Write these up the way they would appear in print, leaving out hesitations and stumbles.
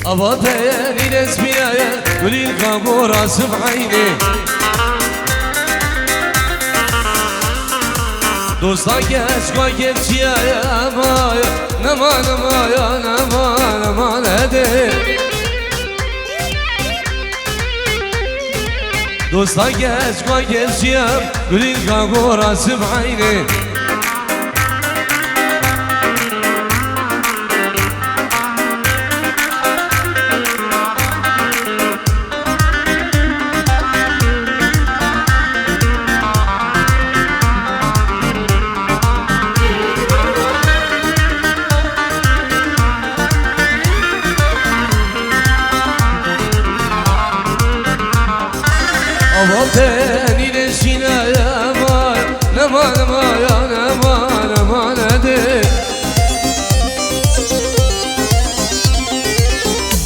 أبا بياني نسبيايا قولي القابو راس بعيني دوستان عشقا كبشيايا مايا نما نما يا نما نما ندي دوستان عشقا كبشيايا قولي القابو راس بعيني Avateni neşine yama Nama nama ya nama nama nede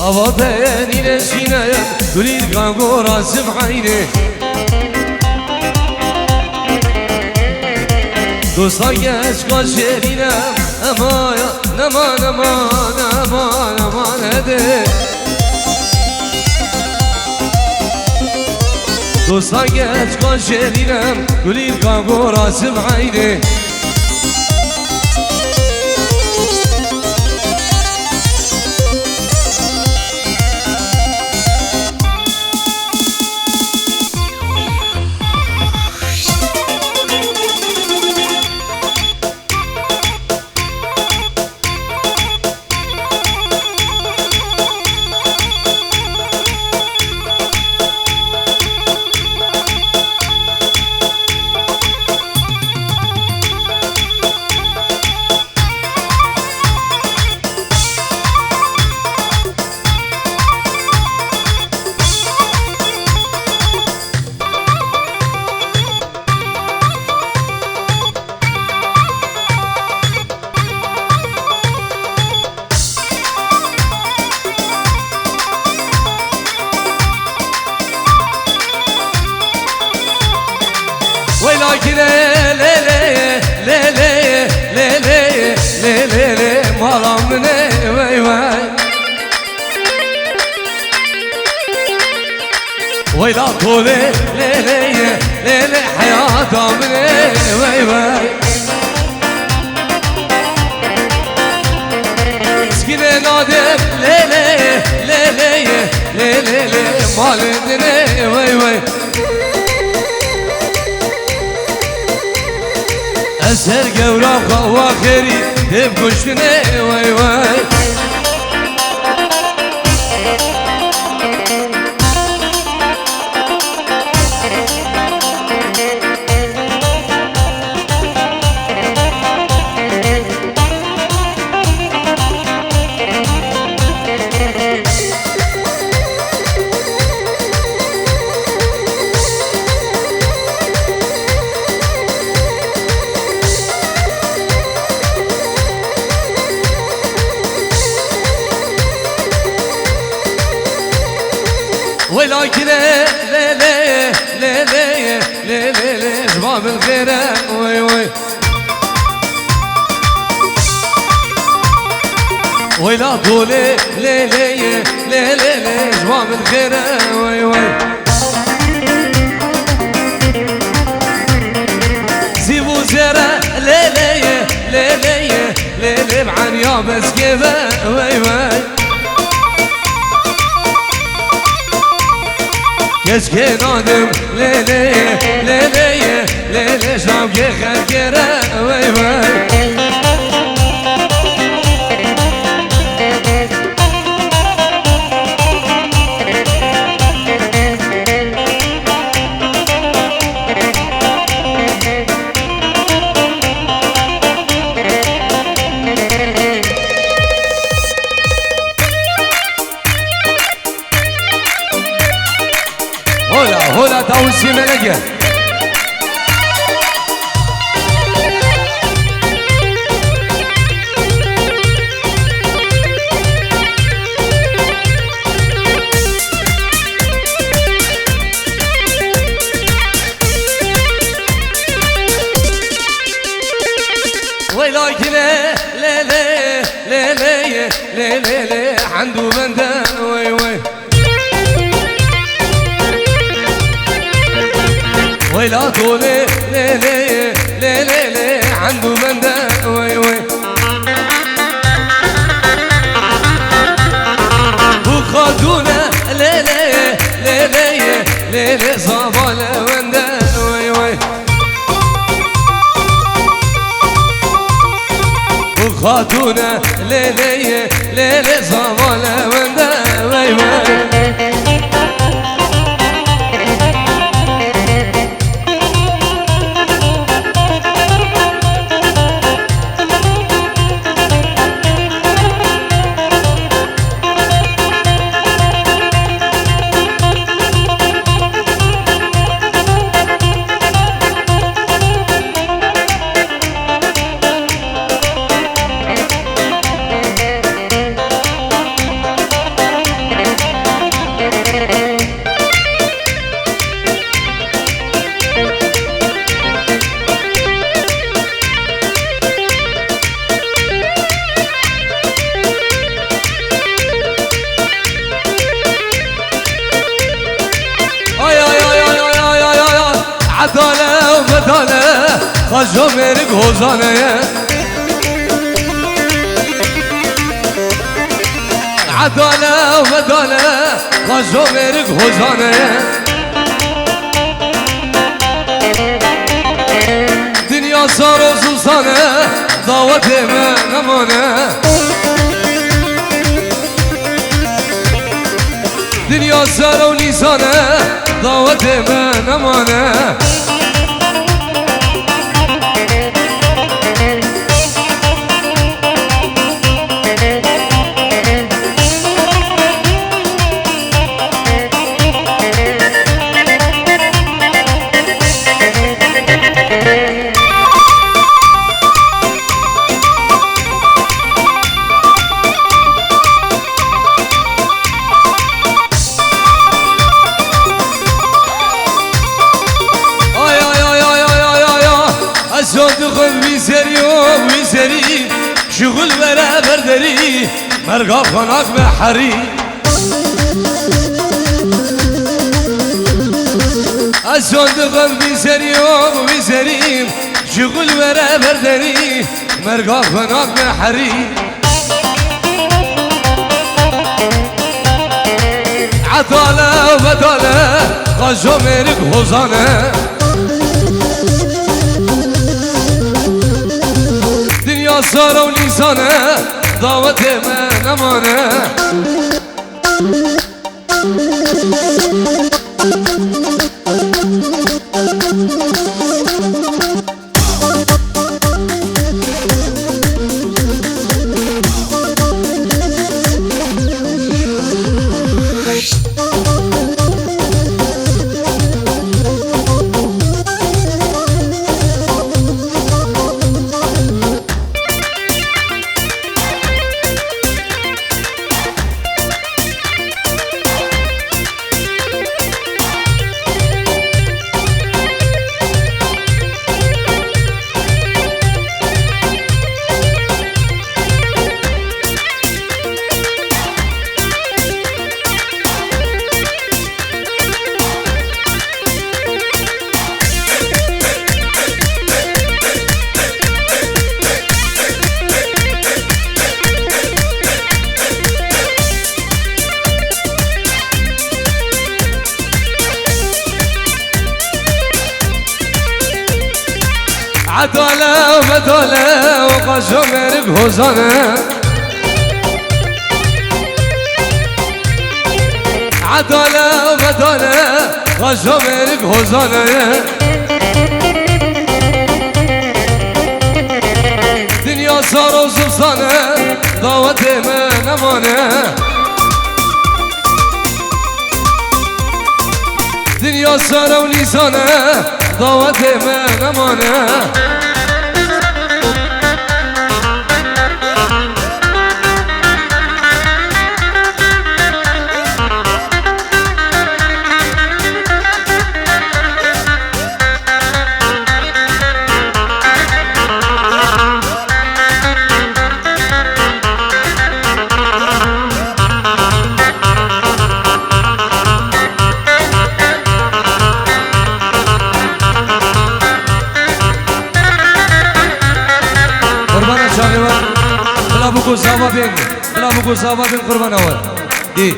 Avateni neşine ya Gülil kanko rasım hayni Dosta geç kaşerine Ama ya nama nama nama nama nede دوستا گچ کن شیرینم گلیل کانگو راسم عینه Lakin le le le le le le le le le malam ne vay vay Vay la tole le le le le hayatım ne vay vay Skine nadir le le le le le le le malam ne vay vay Eser gevrak hava kheri hep kuşne vay vay ولكن لا لا لا لا لا لا لا شباب الغيرة وي وي ولا طولي لا لا لا لا لا شباب الغيرة وي وي سيبو زيرة لا لا لا لا لا لا بعن يا بس كيفه وي وي Keşke nadim le le le le le le şam ke khere vay vay هلا توسي ملقه ويلاك لا لا لا لا لا لا لا عنده بنده لا طولي لي لي لي لي لي عنده بنده وي وي وخاتونه لي لي لي لي لي لي صابله بنده وي وي وخاتونه لي لي لي لي صابله بنده وي وي عداله وبداله خجو مرق هوزانه عداله وبداله خجو مرق هوزانه دنيا صار وزوزانه دعوت من امانه دنيا صار ولسانه دعوت من امانه صادقم ويسريوم ويسري شغل برابر دري مرقا خناك بحري صادقم ويسريوم ويسري شغل برابر دري مرقا خناك بحري عطالة وبدالة خجو مرق هوزانه دنيا صار ولسانه دعوت من امانه عداله وبداله وقجو مرق هوزانه عداله وبداله قجو مرق هوزانه دنيا صار وزبصانه دعوت من امانه دنيا صار ولسانه دعوت من امانه قول صابات قربان أول دي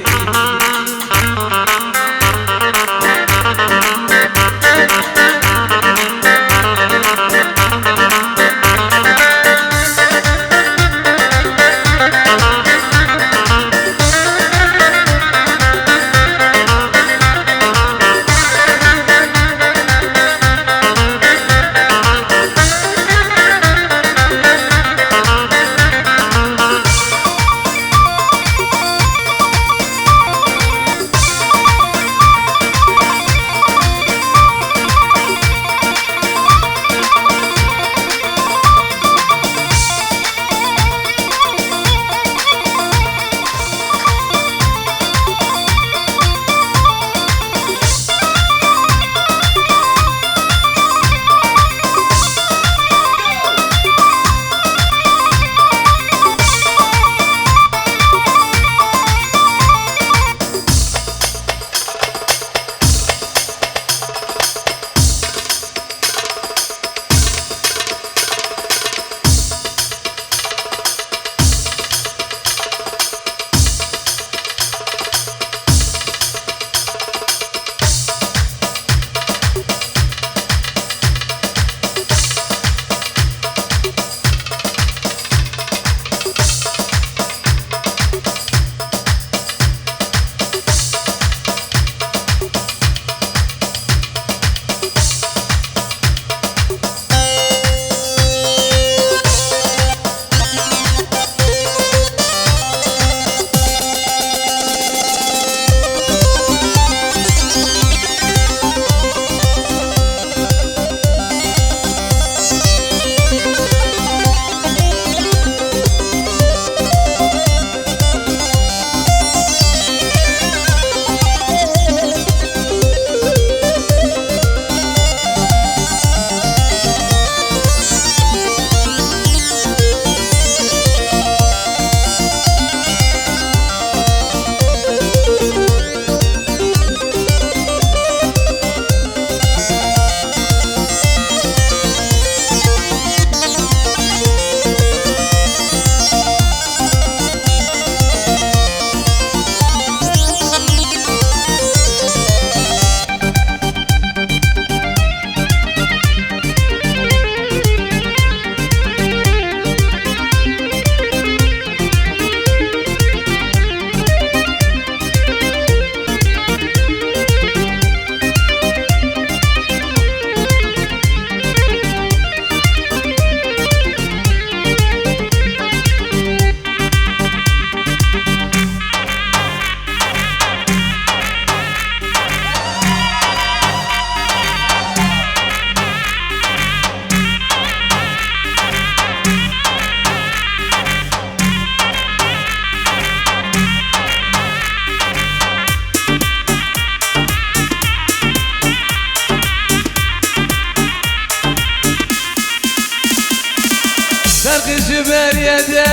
Jiberiye'de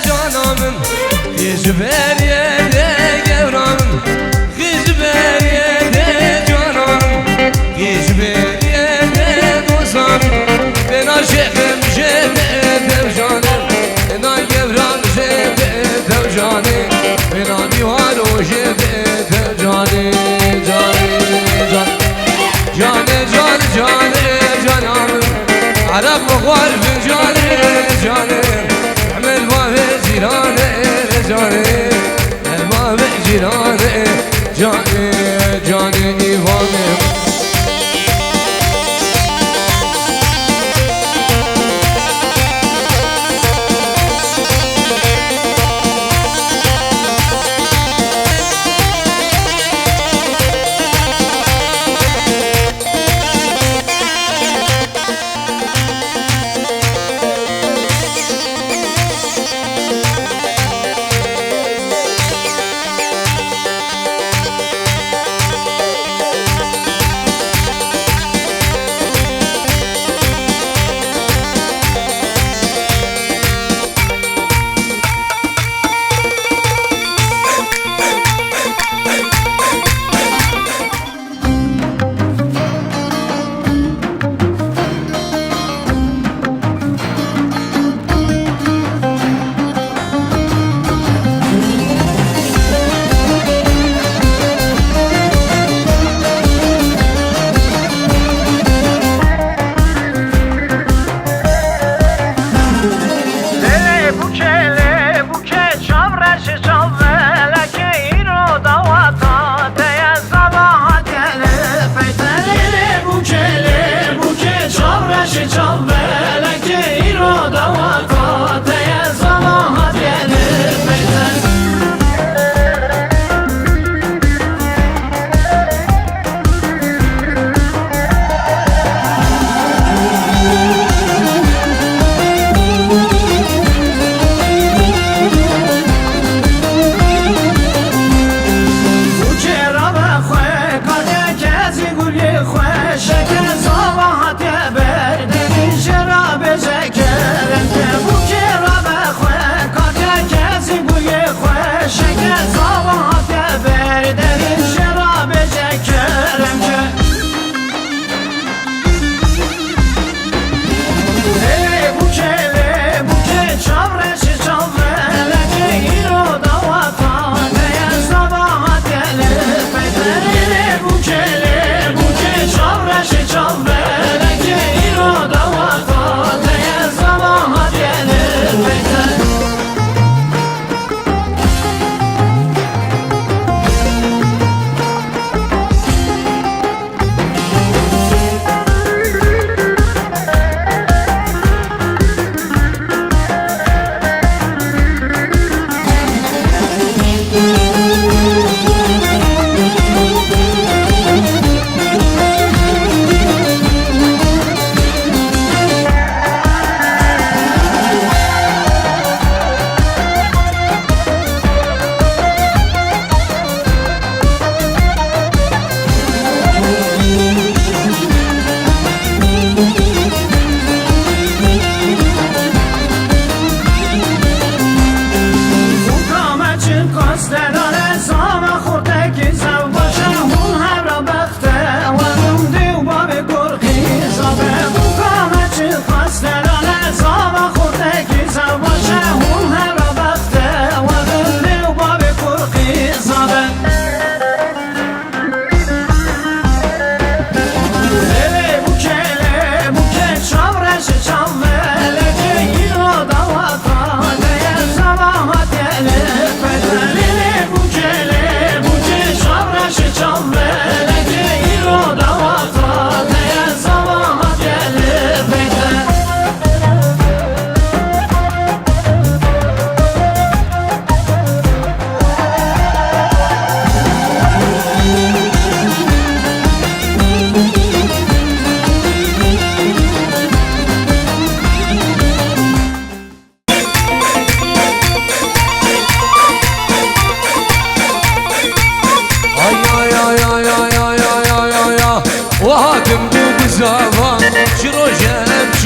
canamın Jiberiye'de gevramın Jiberiye'de canamın Jiberiye'de dostanım Ben aşıkım jiberiye'de canım Ben gevram jiberiye'de canım Ben divar o jiberiye'de canım canım Arap mağarb canım عمل باب جيراني جاني باب جيراني جاني جاني إيفاني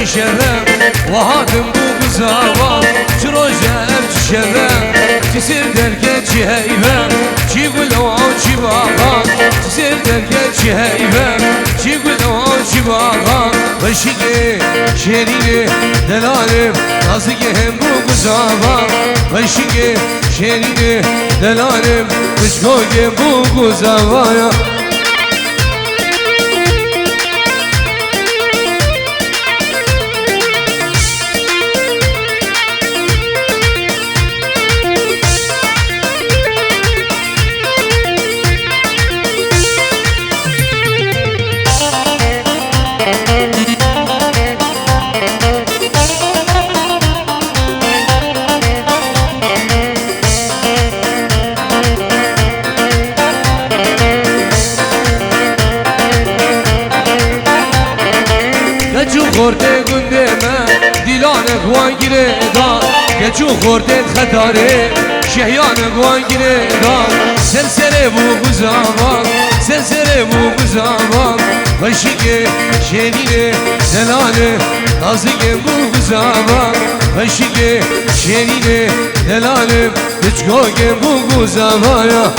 شبم وهادم بو بزاوام شروجة أمشي شبم تسير دركة شي هيبم شي قلو شي باغام تسير دركة شي هيبم شي قلو شي باغام وشيكي شيريني دلالم نازكهم بو بزاوام وشيكي شيريني دلالم بشكوكي بو بزاوام خورده گنده من دیلان گوان گیره دان گچو خورده خطاره شهیان گوان گیره دان سرسره بو بزاوان سرسره بو بزاوان وشیگه شیرینه دلانه نازگه بو بزاوان وشیگه شیرینه دلانه بچگوگه بو بزاوان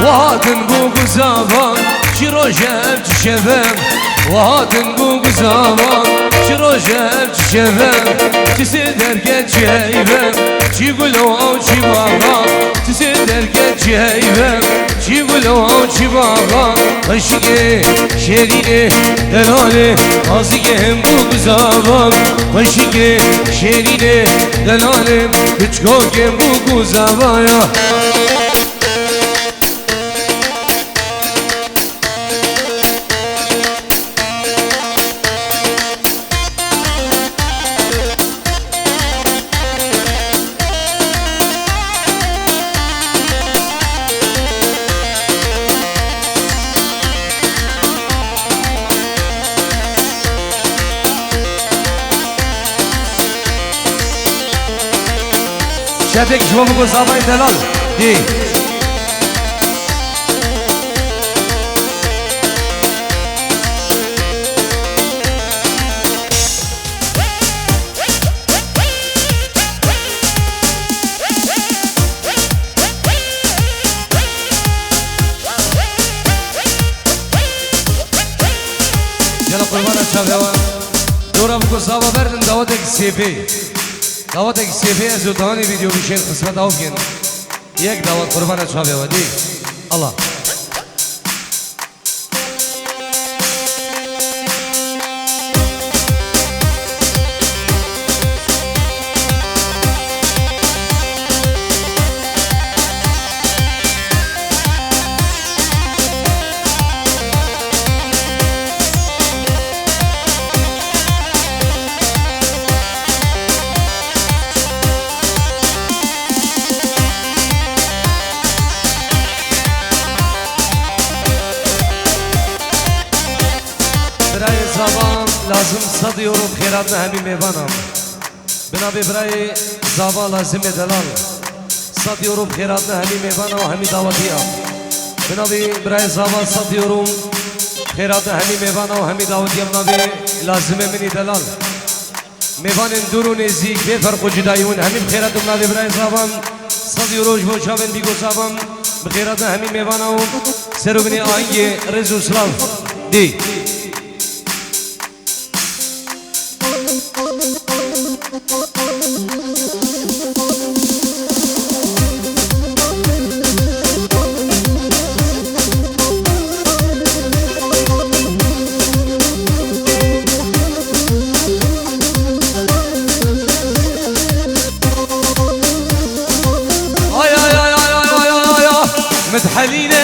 وهاتن بو بزاوان شرو جاب شباب وهاتن بو بزاوان شرو جاب شباب تسير دركة جايباب شي قولوا او شي باغا تسير دركة جايباب شي قولوا او شي باغا وشيكي شيريني دلالي نازكهم بو بزاوان وشيكي شيريني دلالي بچكوكم بو بزاوان شبك شو بقول صابي دلال دي يلا قربان الشباب دورا بقول صابا بردن دعوتك سيبي دعوتك سيفي زوداني فيديو بيشين قسمت اوكين يك دعوت قربانة شابه ودي الله لازم صد يورو خيراتنا همي ميبانم بنابي براي زاوا لازم دلال صد يورو خيراتنا همي ميبانا وهمي دعوتيا بنابي براي زاوا صد يورو خيراتنا همي ميبانا وهمي دعوتيا بنابي لازم مني دلال ميبان دورو نزيك بفرق جدايون همي بخيرات بنابي براي زاوا صد يورو جبو شابن بيگو زاوا بخيراتنا همي ميبانا سرو بني آنگي رزو سلاف دي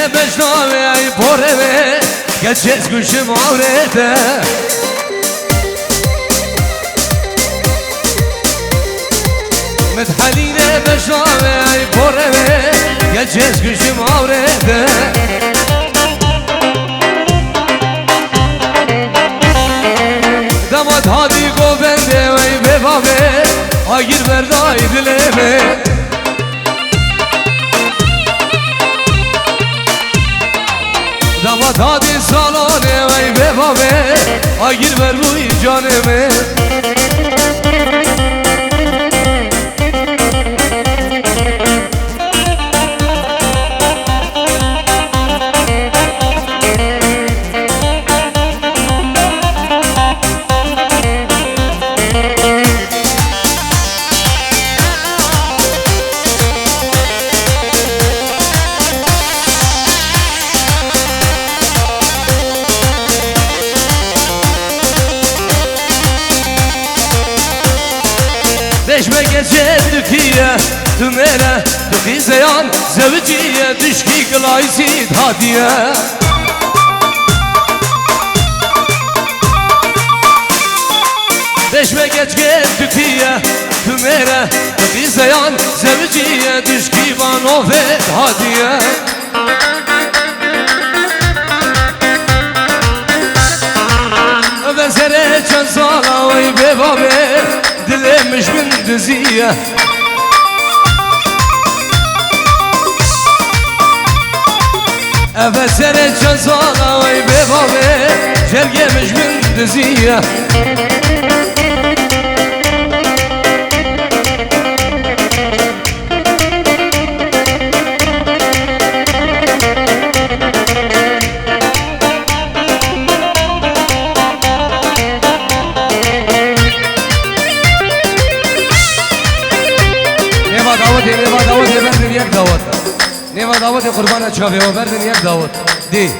بشنامه ای پرمه گچز گوشم آورده متحلینه بشنامه ای پرمه گچز گوشم آورده دماد هادی گوبنده و ای ببابه آگیر بردای دلمه دماد هادی سالانه و ای ببابه آگیر بروی جانمه Deşme gece Türkiye Tümere Türkiye zeyan Zevciye Düşki kılaysit hadiye Deşme gece Türkiye Tümere Türkiye zeyan Zevciye Düşki banofet hadiye Vezere çen sala ve bebabe Dilemiş min diziye Vezere çen sala ve bebabe Cergemiş min diziye نوا داوت بردن یک داوت نوا داوت قربان چاوی و بردن یک داوت دی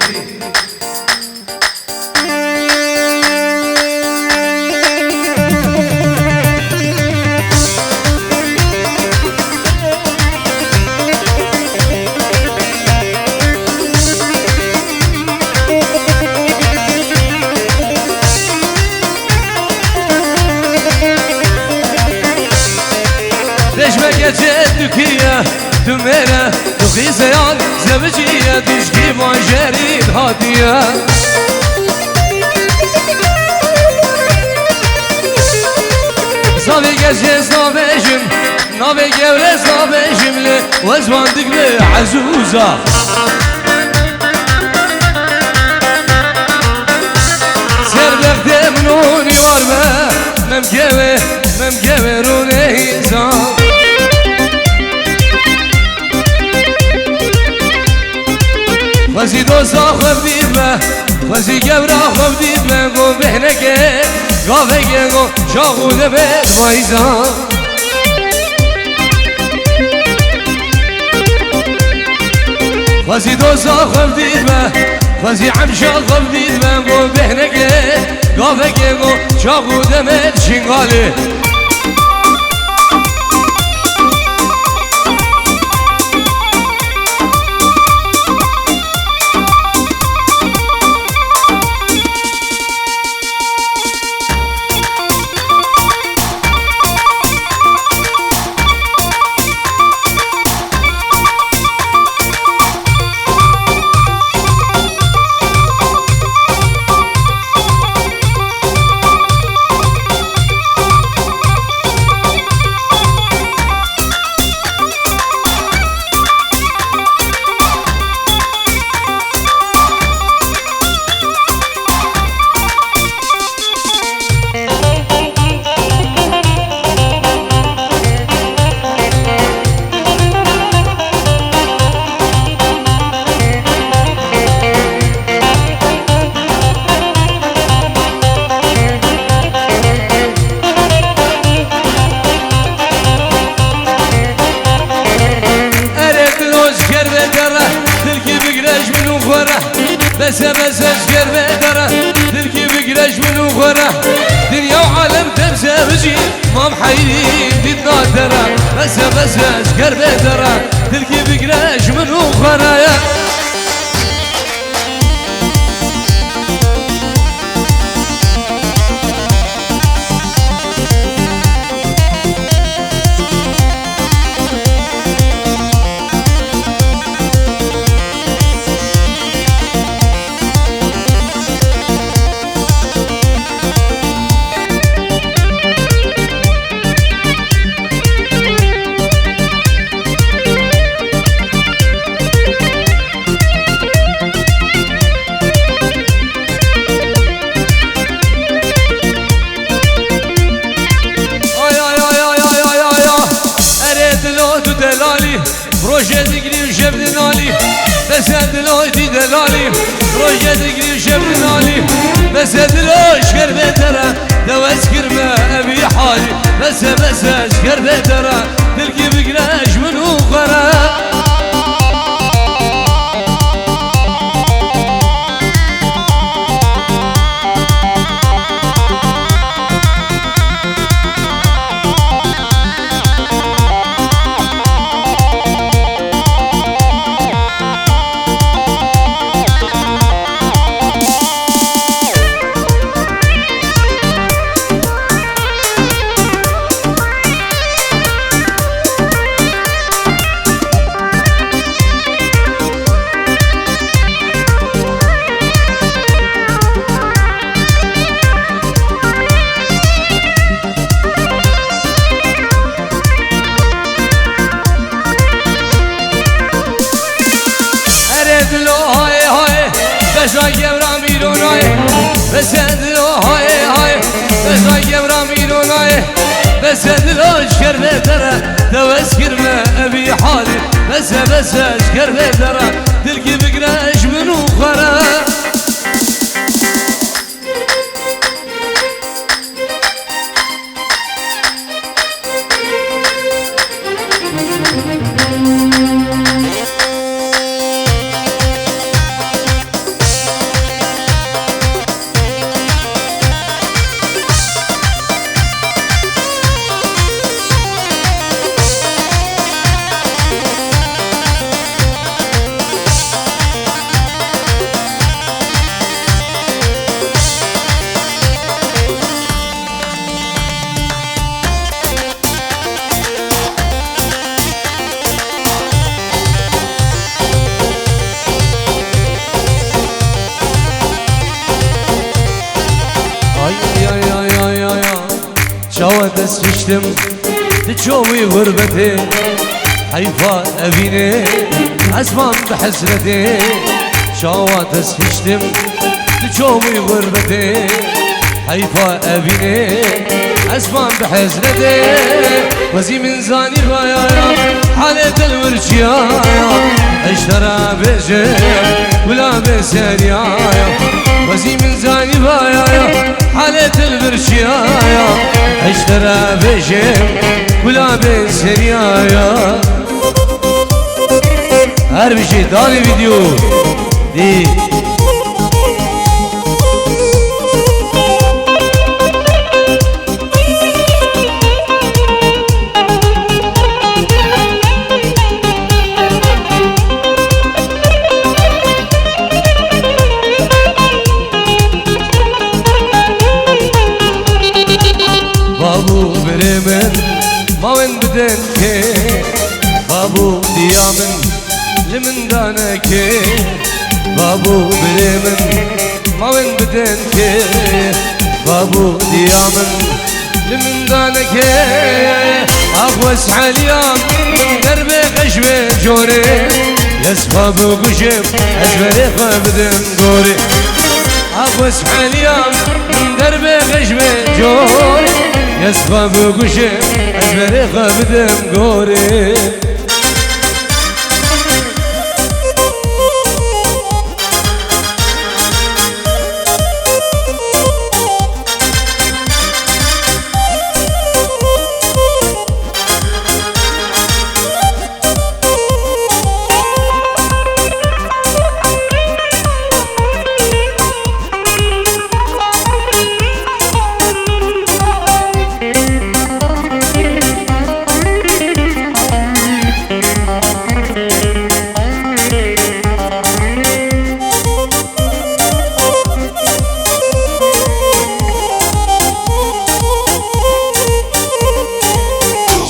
Deşme gece Türkiye Tümere Türkiye zeyan Zevciye Düşki manjerin hadiye Zavi gece zavejim Navi gevre zavejimli Vezvandık ve azuza Serlekte mnuni var be Memgeve rune insan خوزی دوستا خوب دید به خوزی گبرا خوب دید به گو بهنکه گاوه گو شاخوده به بایزان خوزی دوستا خوب دید به خوزی عمشا خوب دید به گو بهنکه گاوه گو شاخوده به شنگاله بسه شكر بدره تلقي بقرش من وغره دنيا وعالم تمسى بجي ما محيرين ديدنا ترى بسه شكر بدره تلقي بقرش من وغره دلویتی دلالی روژه دگری شبنالی بس دلوش کرده ترى دوز كرمه ابي حالي بس اشكر ترى تلقي بقراش من وخرا بس ادلو هاي هاي بس يبرا ميروناي بس ادلو اشكر ترى توسكر ما ابي حالي بس اشكر ترى تلقي بقراش من وخرا شاوت اسفشتم تشوي غربتي حيفا ابيني اسمان بحسرتي شاوت اسفشتم تشوي غربتي حيفا ابيني اسمان بحسرتي وزي من زاني بايا حالة الورشيا اشترى بجيب ولا بسريا وزي من زاني بايا حالة البرشيايا اشترى بجيب ولا بسريايا هر بشي داني فيديو دي بابو بريمن ما وين بدن كي بابو ديامن لمن دانك بابو بريمن ما وين بدن كي بابو ديامن لمن دانك اخوس عليام دربي خشبه جوري يسخى بقشب ازبري خبدن قوري اخوس عليام دربي خشبه جوري يسخى بقشب ازبري خبدن قوري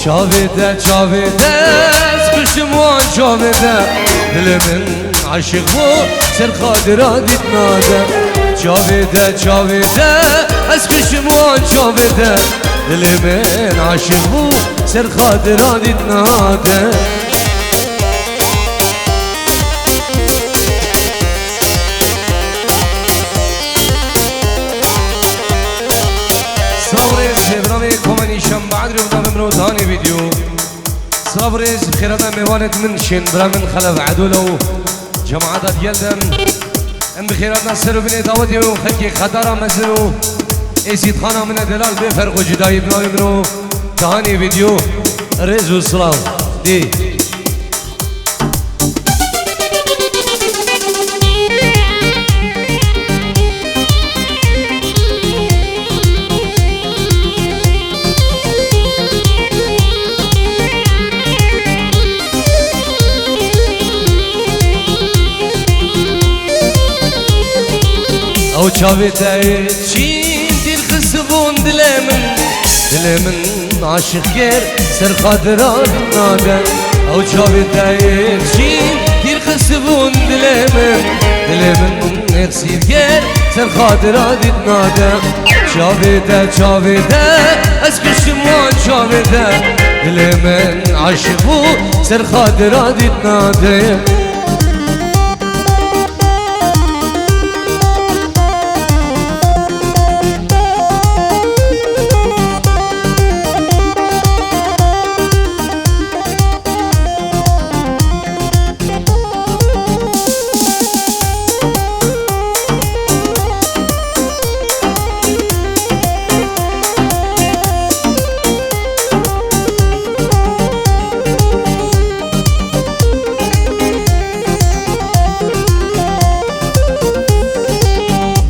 چاویده چاویده سکشم وان چاویده دل من عاشق بود سر خاطرات ناده چاویده چاویده سکشم وان چاویده دل من عاشق بود سر خاطرات ناده صبري سيبرامي كوماني شم بعد رفضا ممنو ثاني فيديو صبري خيرانا ميوانت من شن برا من خلف عدولو جماعة ديالدن ام بخيراتنا سرو بني داودي وخلقي خدارا مزنو ازيد خانا من دلال بفرق وجداي بناوي منو تهاني فيديو رز وصلاة دي او çavete çin dil kısbun dilemin aşık ger ser kadran naden او çavete çin dil kısbun dilemin eksir ger ser kadran naden çavete eskişim wan çavete dilemin aşık bu ser kadran naden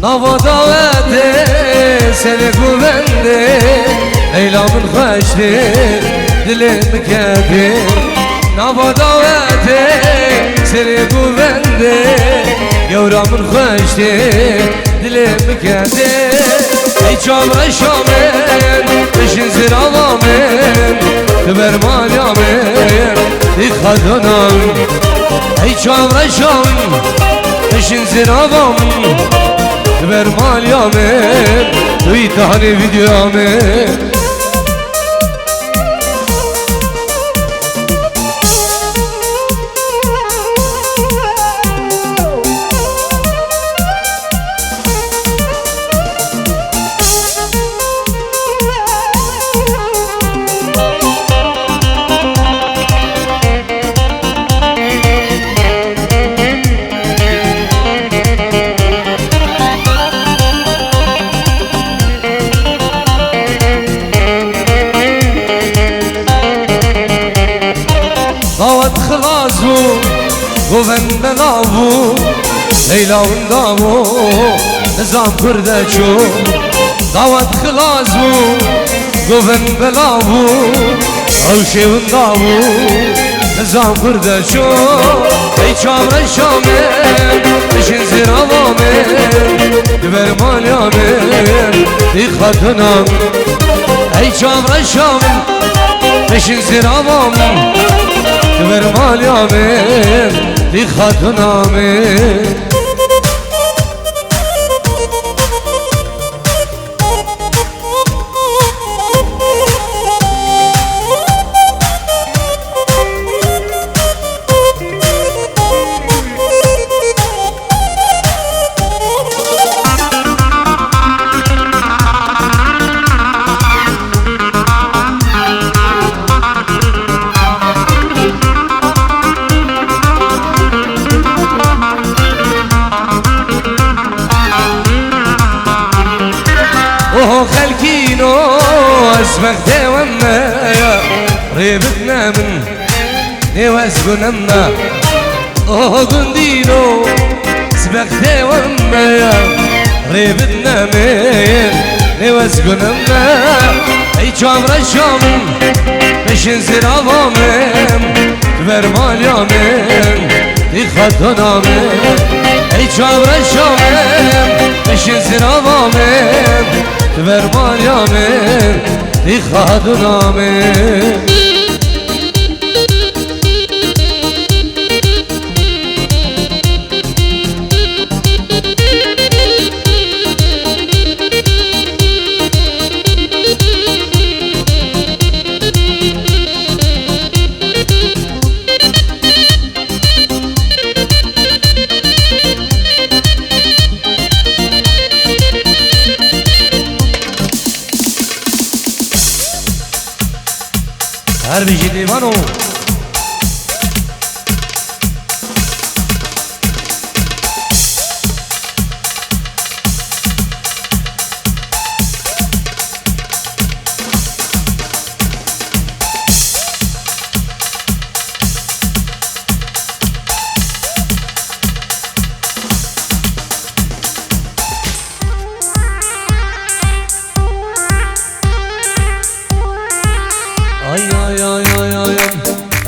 Nava davete seni güvende Eylamın hoştur dilim kebir Nava davete seni güvende Yavramın hoştur dilim kebir Ey çamra şamen peşin ziravamen Tüber malyamen İkhadunam Ey çamra şamen peşin ziravamen Ver malyamen, duy tane videomen Goven belavu Leylaun davu Nizam kurdeçu Davat khilazvu Goven belavu Avşevun davu Nizam kurdeçu Ey çamre şamen Peşin ziravamen Diver malyamen İkhadunam Ey çamre şamen Peşin ziravamen Ver malyamen Di khadnamen اسمك ديوانا ريبتنا من نواس قننا قندينو اسمك ديوانا ريبتنا من نواس قننا اي جامر الشام مشن زر عظامم تبر ماليامم يخدنا من اي جامر الشام مشن زر عظامم تبر ماليامم يخدنا من هر بیشی دیوانو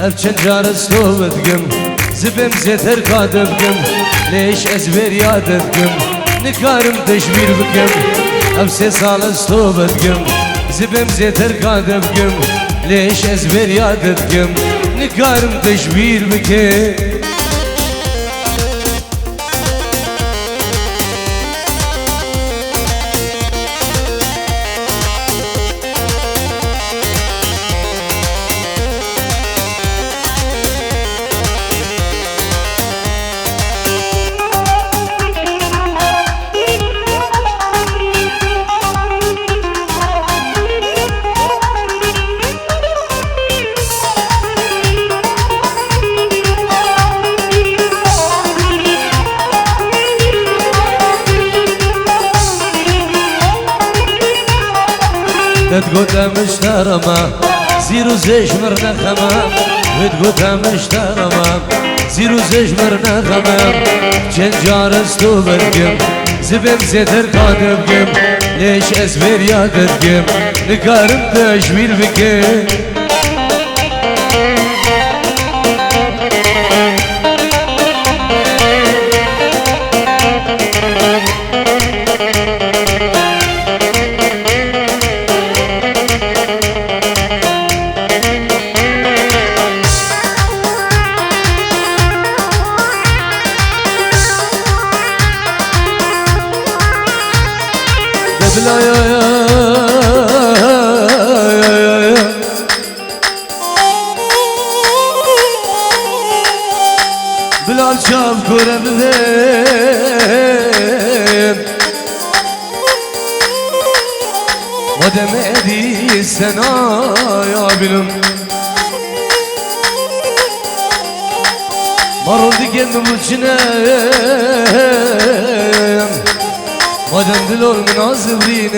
ev çend cares to bedgim zibim zeter kadebgim leş ezber yadebgim nikarim teşbir bikim ev se salas to bedgim zibim zeter kadebgim leş ezber yadebgim nikarim teşbir bikim تقول مشترمة زيرو زيش مرنا خمام وتقول مشترمة زيرو زيش مرنا خمام چند جارس تو بدگم زبم زتر قادبگم ليش اسبر ياددگم نكارم تشوير بكم بلال شاف كرمدين ودم ادي السنا يا بلم مرض جن مجنين مادم دلور منازبرينين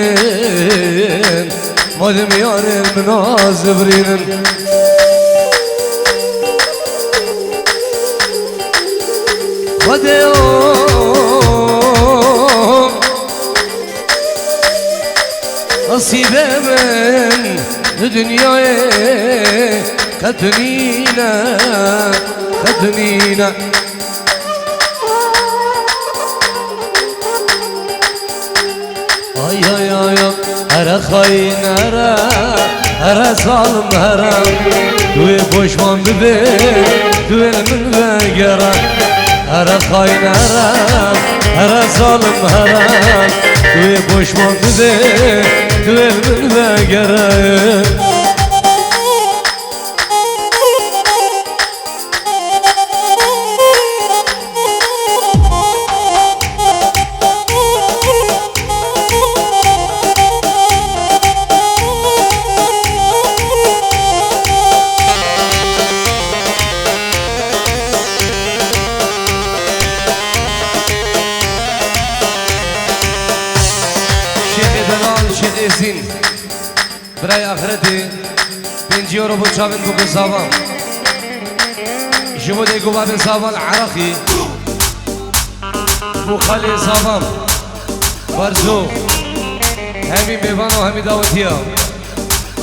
مادم يارين منازبرينين خديوم نصيبه من دنياي خدنينا خدنينا هر خاين هر ظالم توی پشمان ببین توی من بگرم هر خاين هر ظالم توی پشمان ببین توی من بگرم izin برای آخرتی 5 یورو بود چاوین بگو زاوان جمو دیگو بابن زاوان عراقی مخالی زاوان برزو همین بیوان و همین داوتی ها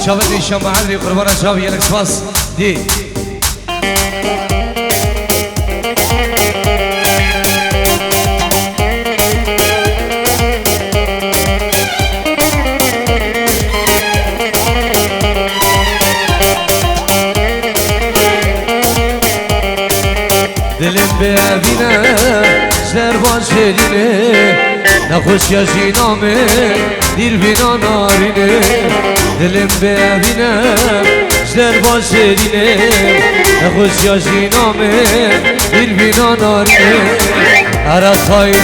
چاوین دیشان معلی قربان چاوی یلک سپاس دی دلم ببینه سر باشدینه نخوش یا جینامه دیر بینا نارینه دلم ببینه سر باشدینه نخوش یا جینامه دیر بینا نارینه هر خاین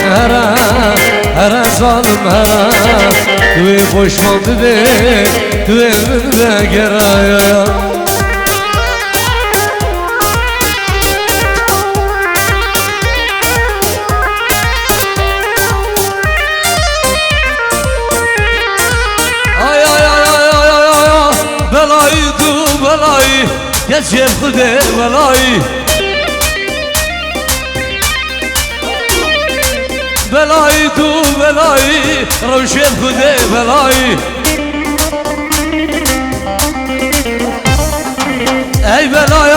هر ظالم توی پشمان بده توی من بگره يا شيخ خذي بلاي بلاي تو بلاي روشيخ خذي بلاي اي بلاي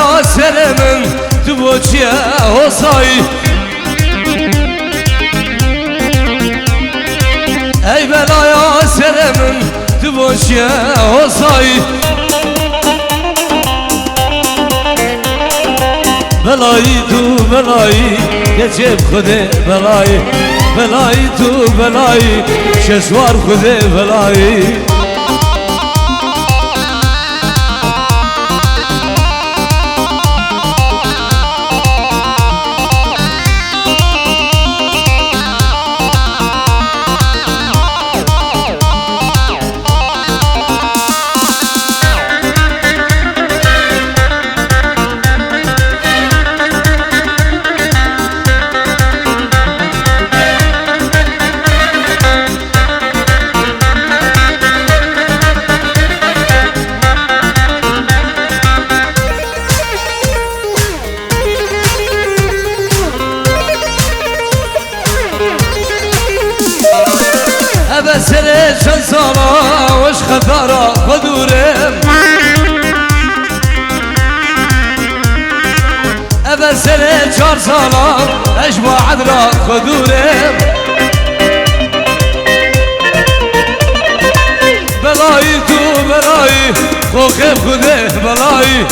سرمن تو بوچیه حسایی ای بلایا سرمن تو بوچیه حسایی بلایی تو بلایی که جب خوده بلایی بلایی تو بلایی شسوار خوده بلایی سر چند سالا وش خطارا خدورم ابا سر 4 سالا اش بعد را خدورم بلایی تو بلایی خوخه خوده بلایی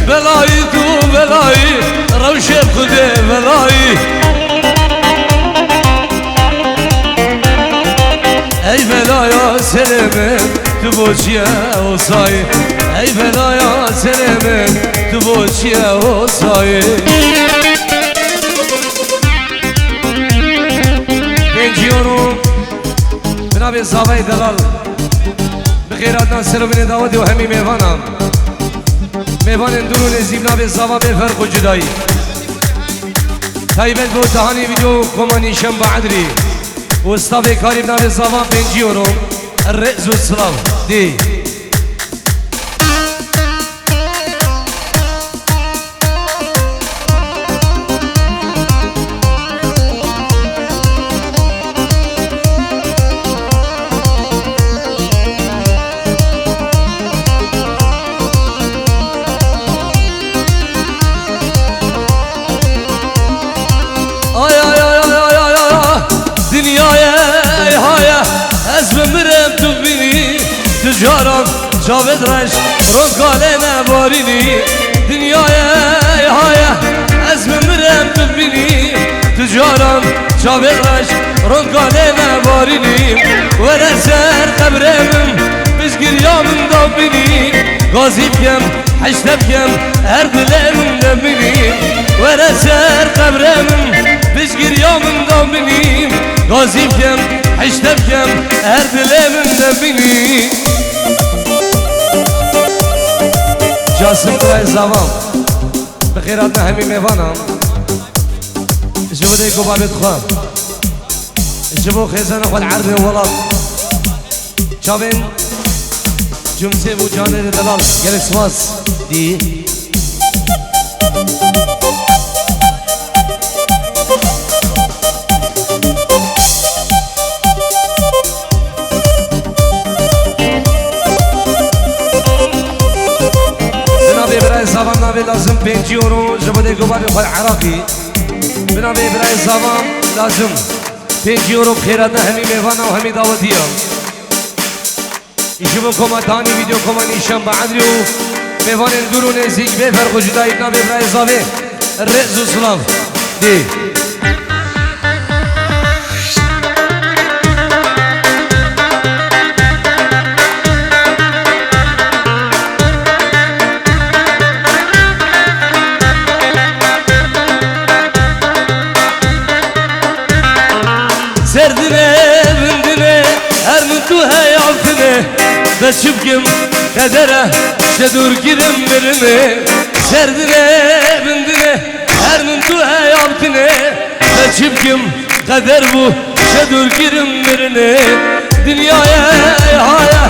بلایی تو بلایی روشه خوده بلایی ای بلایا سرمن تو بوچیه حسایی ای بلایا سرمن تو بوچیه حسایی بنجیونو بنابه زاوی دلال بخیرات ناصر و بین داودی و همی میوانم میوان اندرون زیب نابه زاوا به فرق و جدایی تایبت بود دهانی ویدیو کمانیشم بعدری و استاوی کاری بنابه زاوا بنجیونو الرئز والسلام دي تجارم جاوید رش رنگاله نبارینی دنیای های از ممرم ببینی تجارم جاوید رش رنگاله نبارینی و نسر قبرم بزگریامن دابینی غازی بیم حشت بیم هر دلم نبینی و نسر قبرم بزگریامن دابینی غازی بیم حشت بیم هر دلم نبینی جاسم دوای زوام بخیرات همی میوانم جبو دیگو بابت خواه جبو خیزان خود عرض ولاد چاوین جمسه بو جانه دلال گلک سواس دی زبان نابي لازم بنجيورو جبدي قبال يخل عراقي بنابي براي زبان لازم بنجيورو بخيراتنا همي ميوانا وهمي داودية يشوفوا كوماتاني فيديو كوماني شام بعدريو ميوان اندورو نزيك بفرق وجدائي بنابي براي زبان الرئز والسلام دي سردنه بندنه هر من تو hayatını بس şüpkim kadere şedur girim birine Serdine bindine her من تو hayatını بس şüpkim kader bu şedur girim birine Dünyaya haya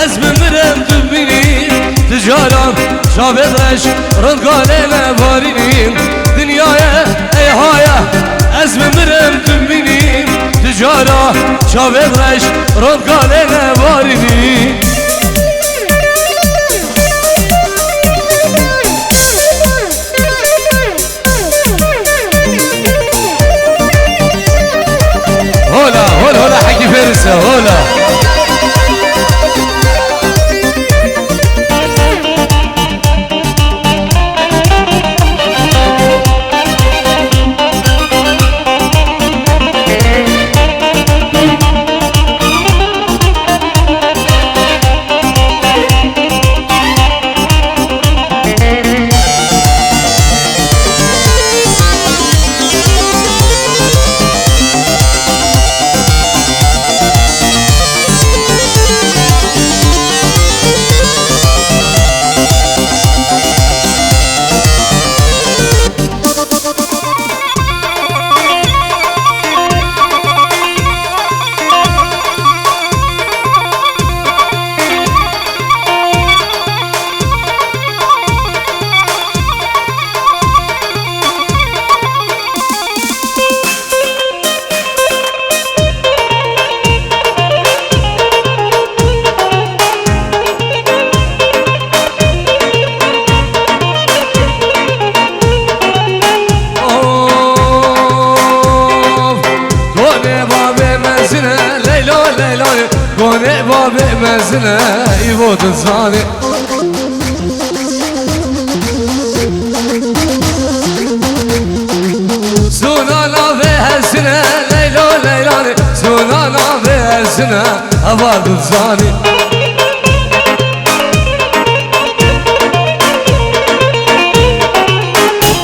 ezmimrem dübini Ticaran şabedreş rıngane varini Dünyaya haya ezmimrem dübini Ticara şabedreş rıngane varini زاني بابي مزنة يفوت الزاني سونانا في هالسنة ليلو ليلاني سونانا في هالسنة أفاد الزاني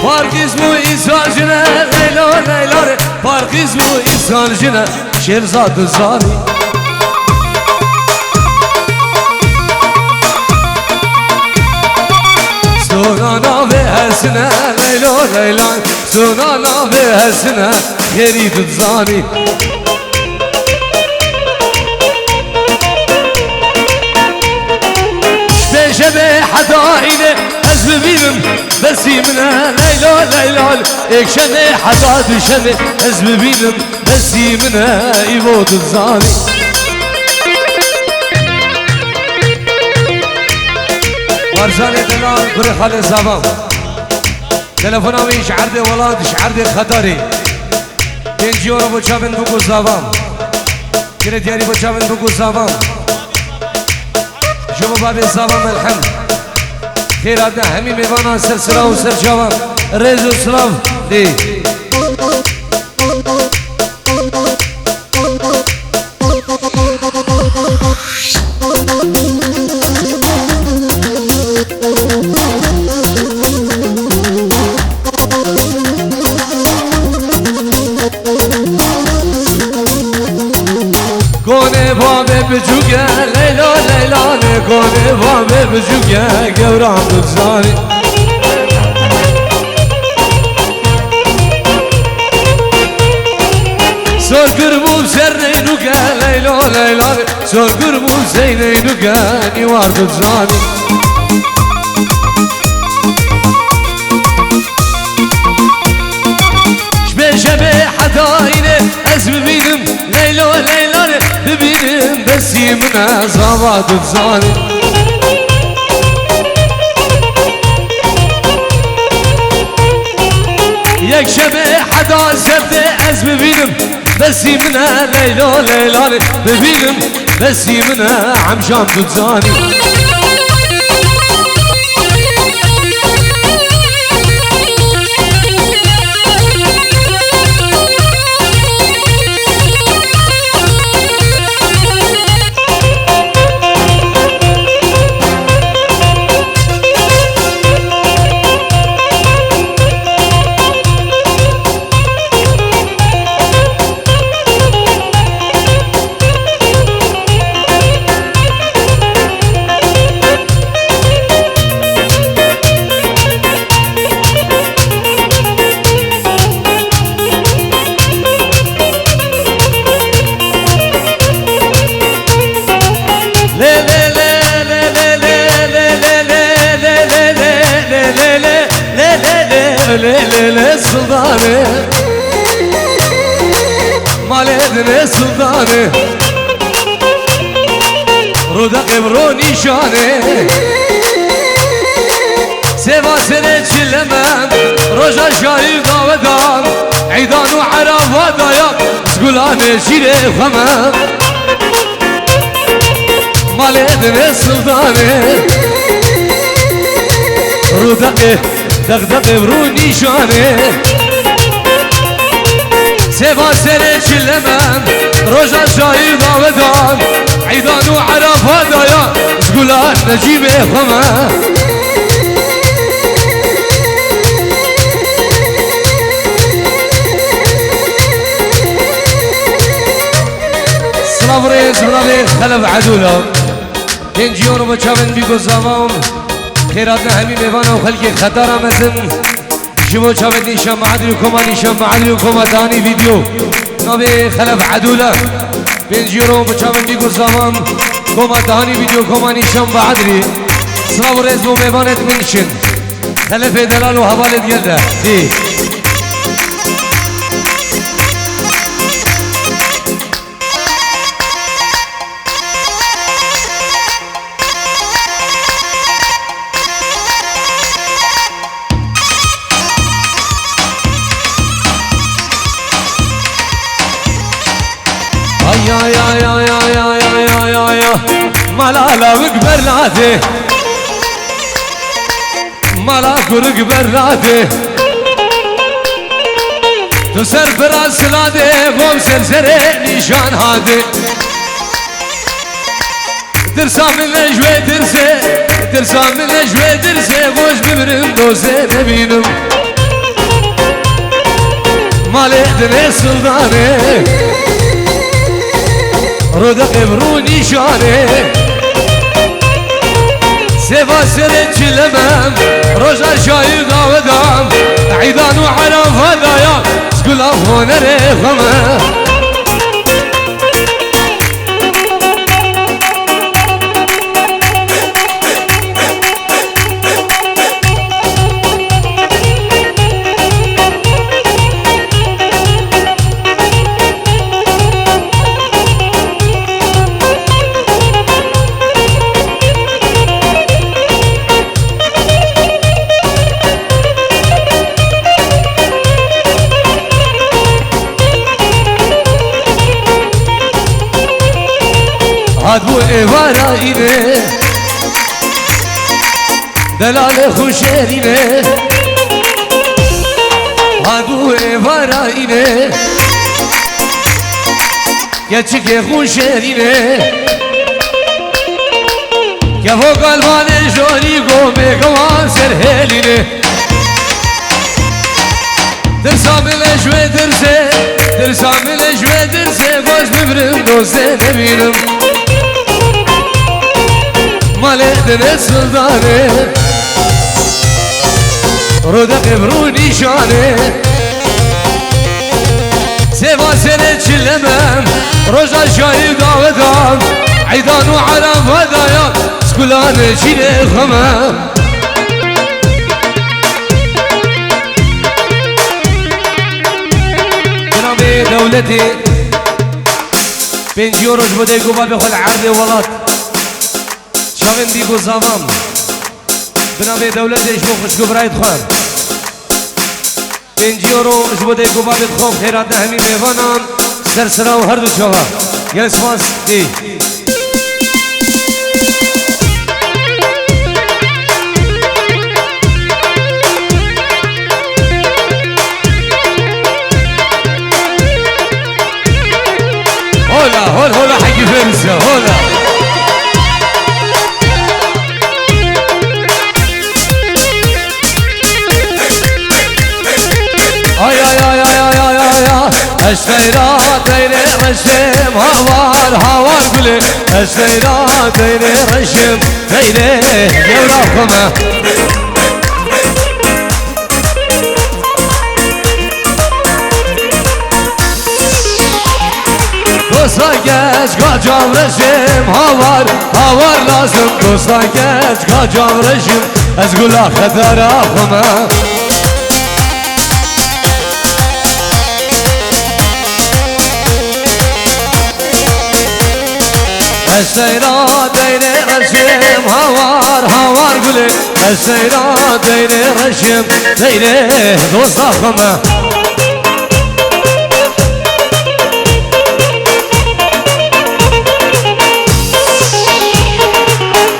فرق اسمه إنسان جنة ليلو ليلاني فرق اسمه إنسان جنة شيرزاد الزاني سونانا في هالسنة ليلو ليلاني سونانا في هالسنة يريد الزاني شبه حدائنا أزم بينم بس يمنا ليلو ليلو إيك شبه حدائنا شبه أزم بينم بس يمنا يموت الزاني ورزاني دلال بري خالي زبان تلفونا ويش عردي ولاد شعردي خطري تنجي ورا بوچابن بوكو زبان كريت ياري بوچابن بوكو زبان شوفوا بابي زبان الحمد خيراتنا همي ميوانا سلسلة وسر جوان ريزو سلاف دي كوني بابي بجوكا ليلو ليلاني كوني بابي بجوكا قوران بزاني سور قربو سرنينوكا ليلو ليلاني سور قربو سينينوكا نيوار بزاني شبه حداينه أزم بينم ليلو ليلاني ببينم بس يمنا زواد الزاني يك شبه حدا زبده أزم بينم بس يمنا ليلو ليلاني ببينم بس يمنا عمشان تزاني ليلة سلطاني مالدني سلطاني رودا قبروني شاني سيفا سنة شلمان رجا شايف داودان عيدان وعرف ودايا سقولاني شيري خمان مالدني سلطاني رودا دغدغ بروني شاني سيفا سنة شلمان رجا شايف داودان عيدان وعرف ودايا سقولان نجيب خمان صبري صبري خلف عدولا تنجيون وبتشافن بيكو زمان خيراتنا همي ميوانا وخلقي خطارة مزن جيبو شافت نيشان معدري وكما نيشان معدري وكما داني فيديو نبي خلف عدولا تنجيون وبتشافن بيكو زمان كما داني فيديو كما نيشان معدري صلاة رزمو ميوانا تمنشن خلف دلال وحوالة يلده دي ملالا وقبر لاته مالا قرق براته تو سر براس لاده قوم سرسره نشان هاده درسا من اجوه درسه درسا من اجوه درسه خوش ببرم دوزه ببینم ماله دنه سلطانه رو ده قبرو نشانه سيفا سرت شلمم رجع شايد ودام عيدان وعرف هدايا تقول افون ريخمه هاد بو ایوارا اینه دلال خوشرینه هاد بو ایوارا اینه گچک خوشرینه که و قلبان جوری گو بگوان سرهلینه درسا ملجوه درسه درسا ملجوه درسه باش ببرم دوزه نبینم ماله دنه سلطانه رو ده قبرو نشانه سيفا سنة شلمم رجع شايد داودام عيدان وعرف هدايا سكولان شيل خمم جنابي دولتي 5 يورو بده يقوم بخل عرض ولات شاغن ديبو زامام بنابي دولتي شبو خشكو برايد خان 5 يورو جبده يقوم بخوف خيرات همي ميوانان سرسرا و هردو چوغا يا سپاس دي هولا هولا هولا حقي فرنسا هولا ay ay ay ay ay ay ay ay Esfeyrat eyre reşim havar havar gülü Esfeyrat eyre reşim eyre gevrafıma Dosta geç kaçam reşim havar havar lazım Dosta geç kaçam reşim ez gula xetarafıma السيرات دير رشم هوار هوار قولي السيرات دير رشم دير دوصاخمه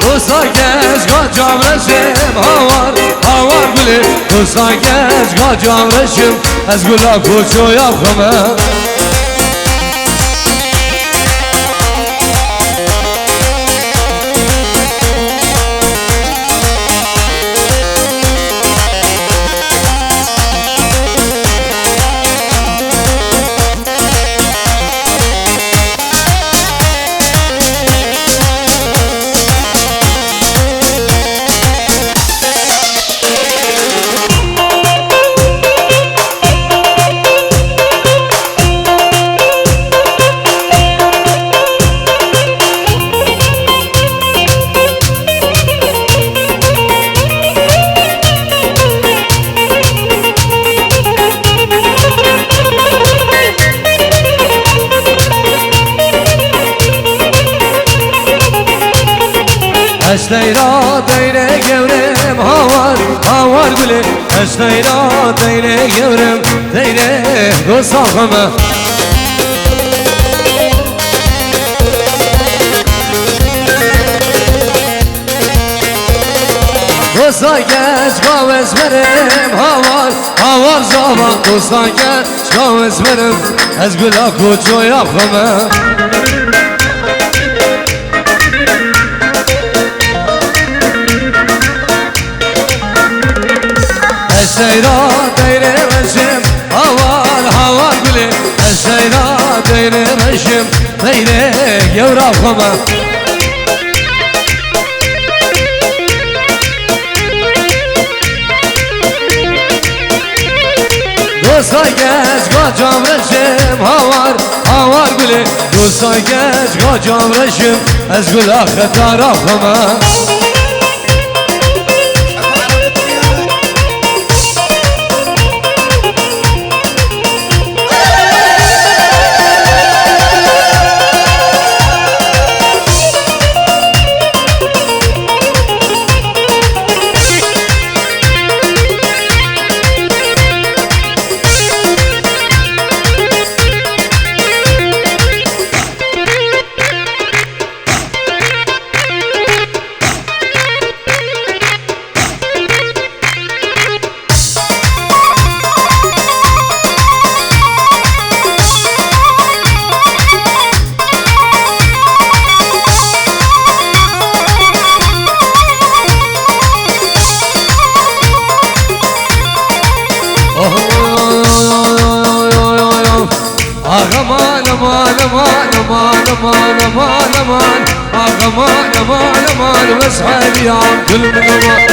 دوصاكش قاجام رشم هوار هوار قولي دوصاكش قاجام رشم از قولا كوشو يافخمه Esneyra deyre gevrem havar havar gülü Esneyra deyre gevrem deyre dostağıma دوستا گش گاوز برم هوار هوار زاوا دوستا گش گاوز برم از گلا کوچویا خمه الشيرا دايره رشم هوار هوار قولي الشيرا دايره رشم دايره يورا خمه دوستا گش گاجام رشم هوار هوار قولي دوستا گش گاجام رشم از گلا خطارا خمه أغمان أمان أمان أمان أمان أمان أمان أغمان أمان أمان بس حاليام كل من أمان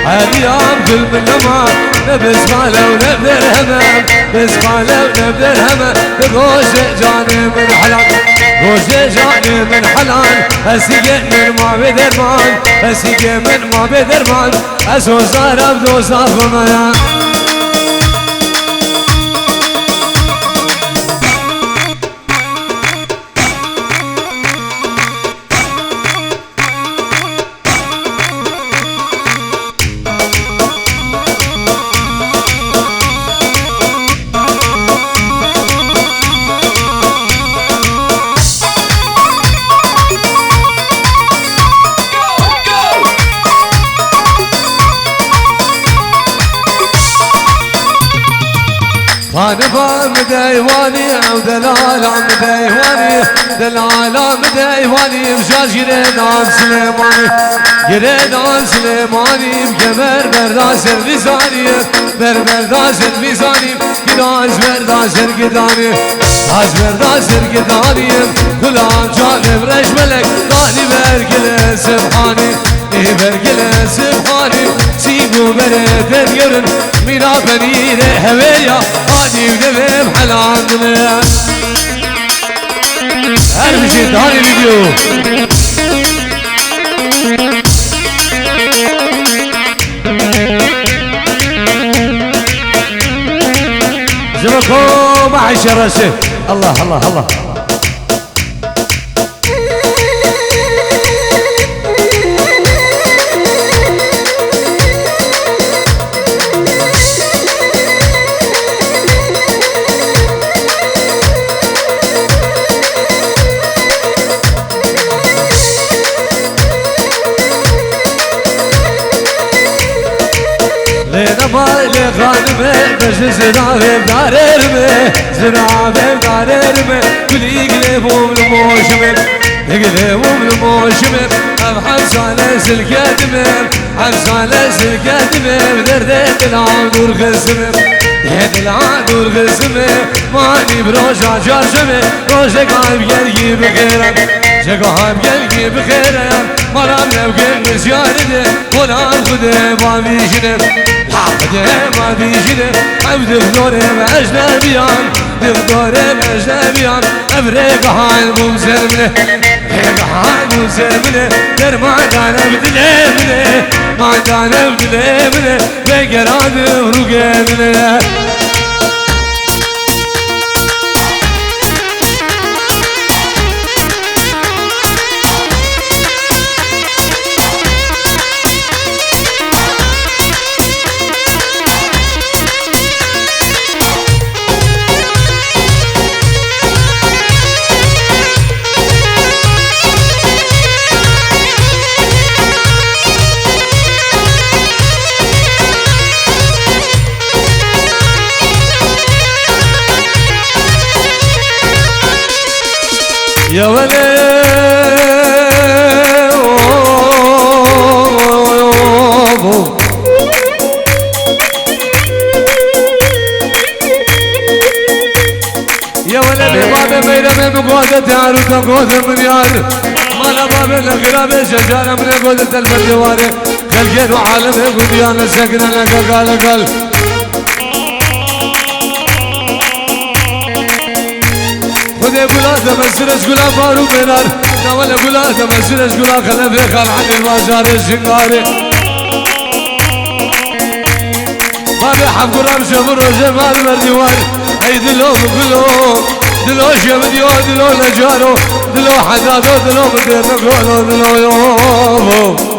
حاليام كل من أمان نبس ماله ونبدر همام بس ماله ونبدر همام بغوش جاني من حلال غوش جاني من حلال أسيقى من ما بدرمان أسيقى من ما بدرمان أسوزار أبدو صافما أنا بام دايواني أو دلال عم دايواني دلال عم دايواني مشاش يريد عن سليماني يريد عن سليماني بكبر برداس الفيزاني برداس الفيزاني كداش برداس القداني داش برداس القداني كل عام جانب رش ملك داني برقل سبحاني برقل سبحاني سيبو برد اليورن مينا بنيره هويا هادي ودبم حلاندنا هر بشي داني فيديو زبكو معشر رسل الله الله الله مالی خانمه بشه زنابم داررمه زنابم داررمه کلی گلبوم لموشمم گلبوم لموشمم ام حمسانه سلکدمم حمسانه سلکدمم درد دلام دور قسمم دلام دور قسمم مانی بروشا جارشمه روشه قایب گلگی بخیرم جگاهم گلگی بخیرم مرام نبگه نسیارده قلام خوده بامیشنم ما بيجينا عبد الدورم أجنبيان الدورم أجنبيان أفريق هاي المسلمة أفريق هاي المسلمة در ما دانا بدلمنا ما دانا بدلمنا بقراد ورقمنا يا ولي يا ولد بابا ميرا من قوة تعالوا تقوة من يار مالا بابا لقراب شجارة من قوة تلفت جواري خلقين وعالم قديانا سكنا لك قال خذي قولا تمسرش قولا فارو بينار نوالا قولا تمسرش قولا خلفي خال عن البازار الشنغاري بابا حب قرام شبر وجمال مردوان اي دلو بقلو دلو شمديو دلو نجارو دلو حدادو دلو مدير نقولو دلو يوبو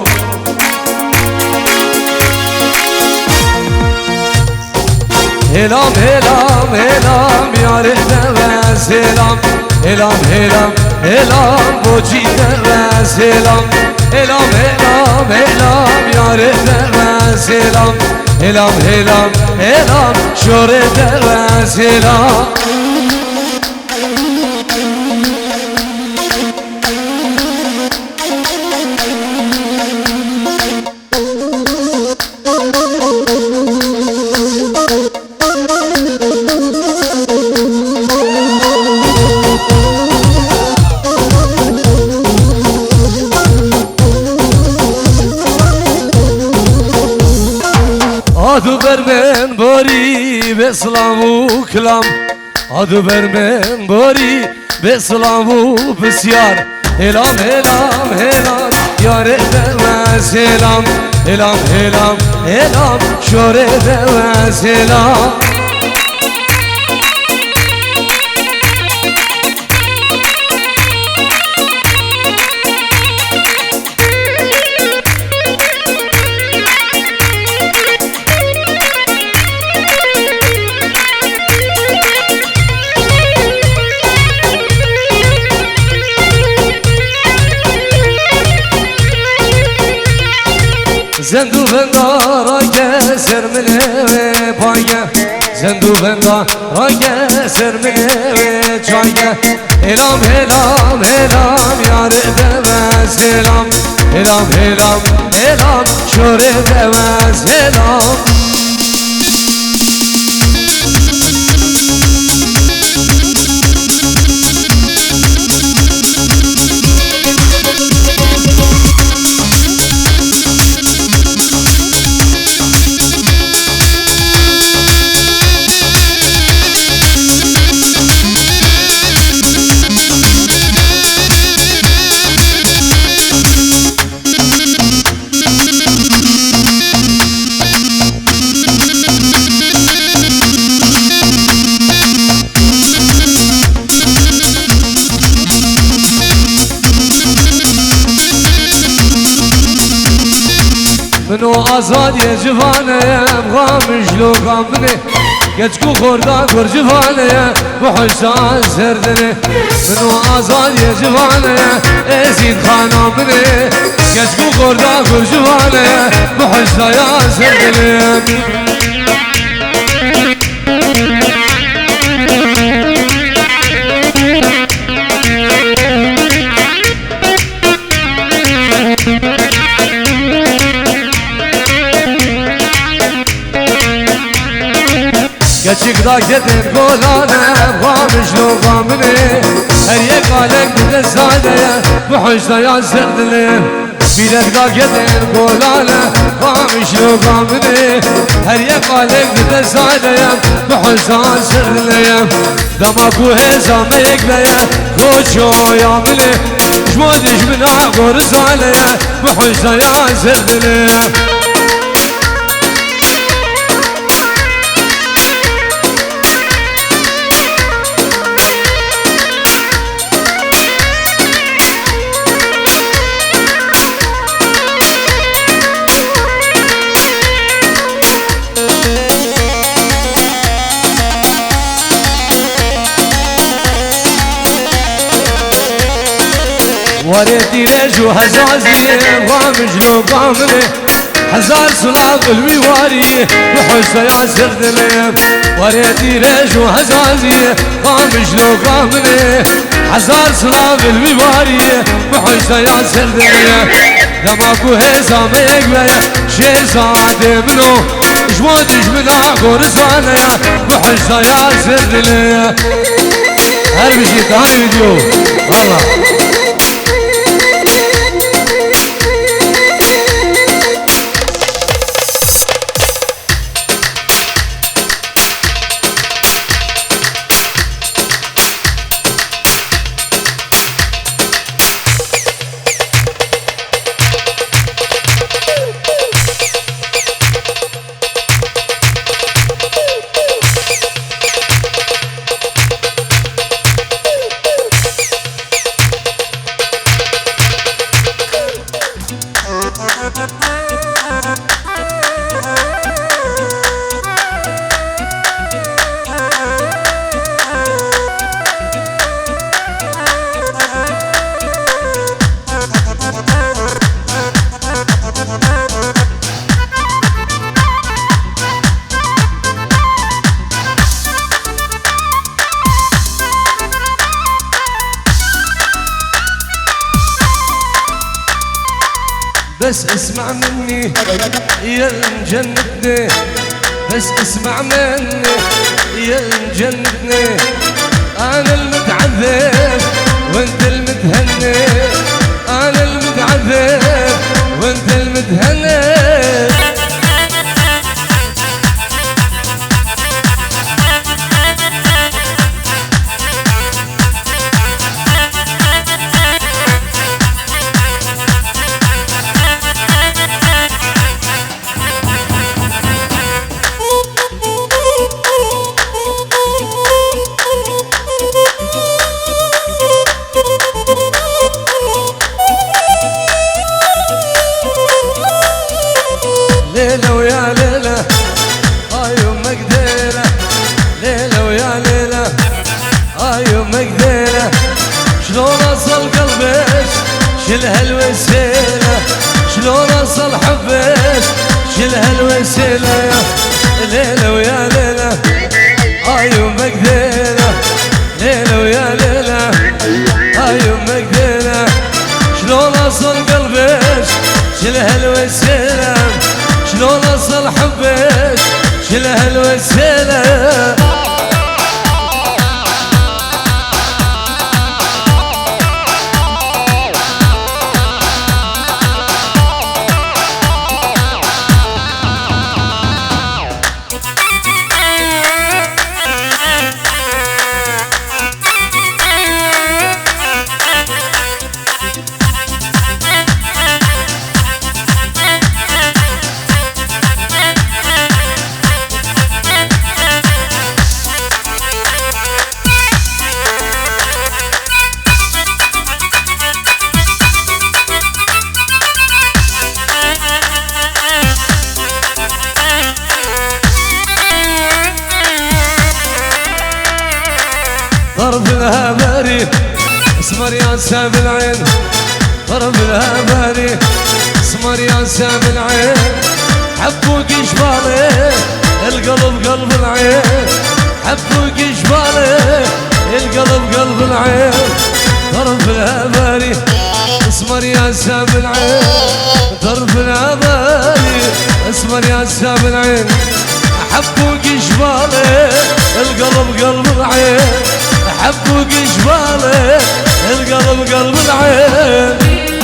هلام هلام هلام يا ريت سلام هلام هلام هلام بوجي سلام هلام هلام هلام يا ريت سلام هلام هلام هلام شورت سلام Adı vermen bari ve slavu klam Adı vermen bari ve slavu besyar Helam helam helam yare ve selam Helam helam helam şore ve selam زندو بندارا کسر منه پایه زندو بندارا کسر منه چایه هلام هلام هلام یاره دو سلام هلام هلام هلام شوره دو سلام منو آزاد یه جوانه غامش لو غامنه گچکو خوردا گر جوانه بحشان سردنه منو آزاد یه جوانه ازید خانامنه گچکو خوردا گر جوانه بحشان سردنه Geçik da gidin kolane Vamış lo gamine Her yek alek bir zaneye Bu hoşta yazdırdılı Bilek da gidin kolane Vamış lo gamine Her yek alek bir zaneye Bu hoşta yazdırdılı Dama ku hezame ekleye Koço yamine Jmo dijmina gor zaneye Bu hoşta yazdırdılı وريتي ليجو هزازي وامش لو قامني هزار صلاة قلبي واري وحسة يا سردني وريتي ليجو هزازي وامش لو قامني هزار سلام المبارية بحجة يا سردية دماغو هزام يقبية شيزاد منو جمودش من عقور زوانية بحجة يا سردية هر بشي تاني فيديو والله بس اسمع مني يا مجنتني بس اسمع مني يا مجنتني انا المتعذب وانت المتهني انا المتعذب وانت المتهني ليلة ويا ليلة يوم مقديلة ليلة ويا ليلة يوم مقديلة شلون أصل قلبك شل هالوسيلة شلون أصل حبك شل هالوسيلة ليلة ويا ليلة يوم مقديلة ليلة ويا ليلة يوم مقديلة شلون أصل قلبك شل هالوسيلة شلون أصل حبك شل هالوسيلة ضرب لها باري اسمر يا ساب العين ضرب لها باري اسمر يا ساب العين حبوك جبالي القلب قلب العين حبوك جبالي القلب قلب العين ضرب لها باري اسمر يا ساب العين ضرب لها باري اسمر يا ساب العين حبوك جبالي القلب قلب العين حبوك جبالي القلب قلب العين